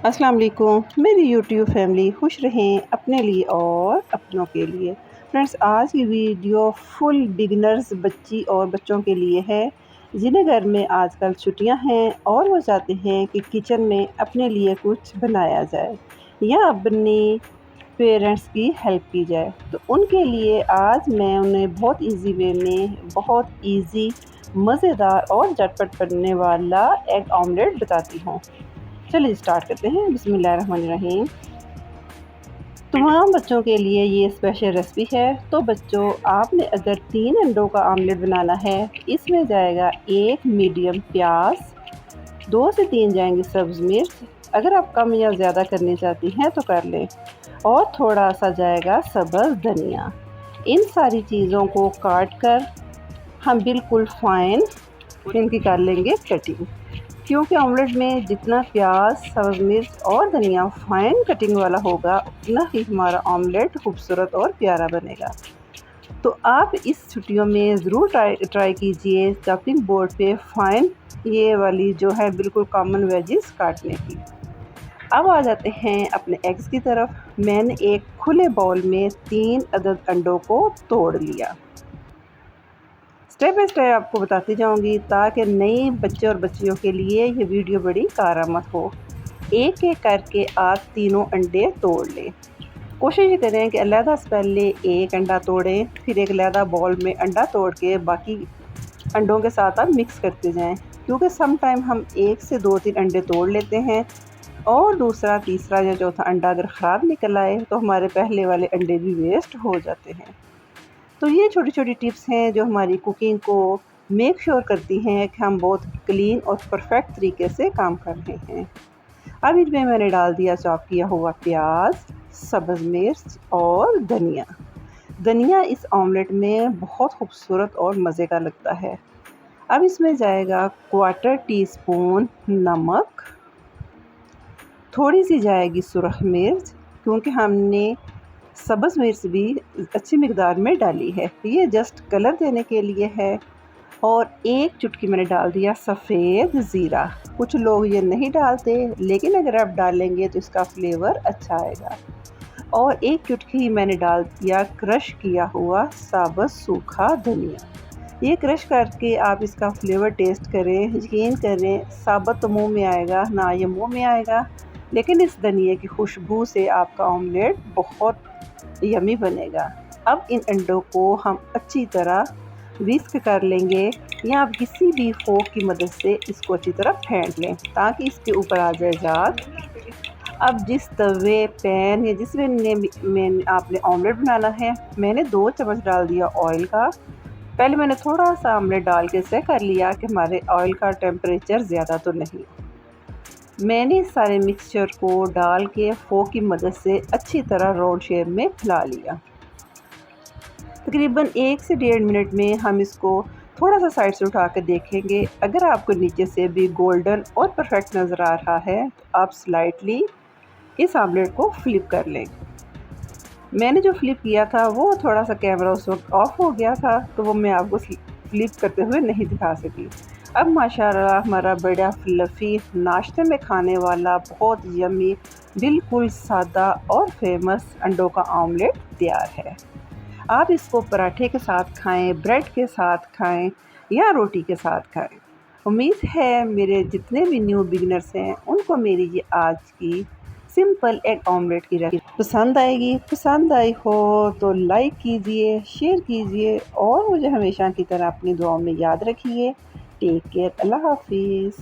अस्सलाम वालेकुम। मेरी यूट्यूब फैमिली खुश रहें अपने लिए और अपनों के लिए। फ्रेंड्स, आज की वीडियो फुल बिगिनर्स बच्ची और बच्चों के लिए है जिन्हें घर में आजकल छुट्टियां हैं और वो चाहते हैं कि किचन में अपने लिए कुछ बनाया जाए या अपनी पेरेंट्स की हेल्प की जाए। तो उनके लिए आज मैं उन्हें बहुत इजी वे में बहुत इजी मज़ेदार और झटपट बनने वाला एग ऑमलेट बताती हूँ। चलिए स्टार्ट करते हैं। बिस्मिल्लाहिर्रहमानिर्रहीम। तमाम बच्चों के लिए ये स्पेशल रेसिपी है। तो बच्चों, आपने अगर 3 अंडों का आमलेट बनाना है, इसमें जाएगा 1 मीडियम प्याज, 2 से 3 जाएंगी सब्ज़ मिर्च, अगर आप कम या ज़्यादा करनी चाहती हैं तो कर लें, और थोड़ा सा जाएगा सब्ज़ धनिया। इन सारी चीज़ों को काट कर हम बिल्कुल फाइन इनकी कर लेंगे कटिंग, क्योंकि ऑमलेट में जितना प्याज, सब्ज़ मिर्च और धनिया फाइन कटिंग वाला होगा, उतना ही हमारा ऑमलेट खूबसूरत और प्यारा बनेगा। तो आप इस छुट्टियों में ज़रूर ट्राई कीजिए चॉपिंग बोर्ड पे फाइन ये वाली जो है बिल्कुल कॉमन वेजेस काटने की। अब आ जाते हैं अपने एग्स की तरफ। मैंने एक खुले बाउल में 3 अदद अंडों को तोड़ लिया। स्टेप बाय स्टेप आपको बताती जाऊंगी ताकि नए बच्चे और बच्चियों के लिए ये वीडियो बड़ी कारआमद हो। एक एक करके आप तीनों अंडे तोड़ लें। कोशिश करें कि अलहदा से पहले एक अंडा तोड़ें, फिर एक अलहदा बाउल में अंडा तोड़ के बाकी अंडों के साथ आप मिक्स करते जाएं, क्योंकि सम टाइम हम 1 से 2-3 अंडे तोड़ लेते हैं और दूसरा, तीसरा या चौथा अंडा अगर ख़राब निकल आए तो हमारे पहले वाले अंडे भी वेस्ट हो जाते हैं। तो ये छोटी छोटी टिप्स हैं जो हमारी कुकिंग को मेक श्योर करती हैं कि हम बहुत क्लीन और परफेक्ट तरीके से काम कर रहे हैं। अब इसमें मैंने डाल दिया चॉप किया हुआ प्याज, सब्ज़ मिर्च और धनिया। धनिया इस ऑमलेट में बहुत खूबसूरत और मज़े का लगता है। अब इसमें जाएगा 1/4 टीस्पून नमक, थोड़ी सी जाएगी सुरख मिर्च, क्योंकि हमने सब्ज़ मिर्च भी अच्छी मिकदार में डाली है, ये जस्ट कलर देने के लिए है। और 1 चुटकी मैंने डाल दिया सफ़ेद ज़ीरा। कुछ लोग ये नहीं डालते, लेकिन अगर आप डालेंगे तो इसका फ्लेवर अच्छा आएगा। और 1 चुटकी मैंने डाल दिया क्रश किया हुआ साबुत सूखा धनिया। ये क्रश करके आप इसका फ्लेवर टेस्ट करें, यकीन करें साबुत तो मुँह में आएगा ना, ये मुँह में आएगा, लेकिन इस धनिए की खुशबू से आपका ऑमलेट बहुत यमी बनेगा। अब इन अंडों को हम अच्छी तरह विस्क कर लेंगे, या आप किसी भी फोक की मदद से इसको अच्छी तरह फेंट लें ताकि इसके ऊपर आ जाए जाग। अब जिस तवे, पैन या जिस में आपने ऑमलेट बनाना है, मैंने 2 चम्मच डाल दिया ऑयल का। पहले मैंने थोड़ा सा ऑमलेट डाल के चेक कर लिया कि हमारे ऑयल का टेम्परेचर ज़्यादा तो नहीं। मैंने सारे मिक्सचर को डाल के फोक की मदद से अच्छी तरह राउंड शेप में फैला लिया। तकरीबन 1 से 1.5 मिनट में हम इसको थोड़ा सा साइड से उठा कर देखेंगे। अगर आपको नीचे से भी गोल्डन और परफेक्ट नज़र आ रहा है तो आप स्लाइटली इस ऑमलेट को फ्लिप कर लें। मैंने जो फ्लिप किया था वो थोड़ा सा कैमरा उस वक्त ऑफ हो गया था, तो वो मैं आपको फ्लिप करते हुए नहीं दिखा सकी। अब माशाल्लाह हमारा बड़ा फ्लफ़ी नाश्ते में खाने वाला बहुत यम्मी, बिल्कुल सादा और फेमस अंडों का ऑमलेट तैयार है। आप इसको पराठे के साथ खाएं, ब्रेड के साथ खाएं या रोटी के साथ खाएं। उम्मीद है मेरे जितने भी न्यू बिगिनर्स हैं उनको मेरी ये आज की सिंपल एग ऑमलेट की रेसिपी पसंद आएगी। पसंद आई हो तो लाइक कीजिए, शेयर कीजिए और मुझे हमेशा की तरह अपनी दुआओं में याद रखिए। Take care. अल्लाह हाफिज़।